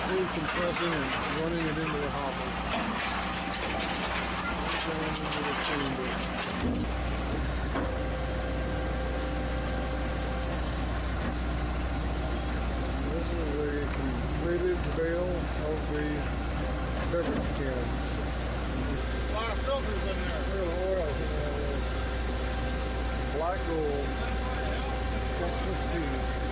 Decompressing and running it into the hopper. Down into the chamber. This is the completed bale of the beverage cans. A lot of filters in there. Look at the oil in there. Black gold. Texas tea.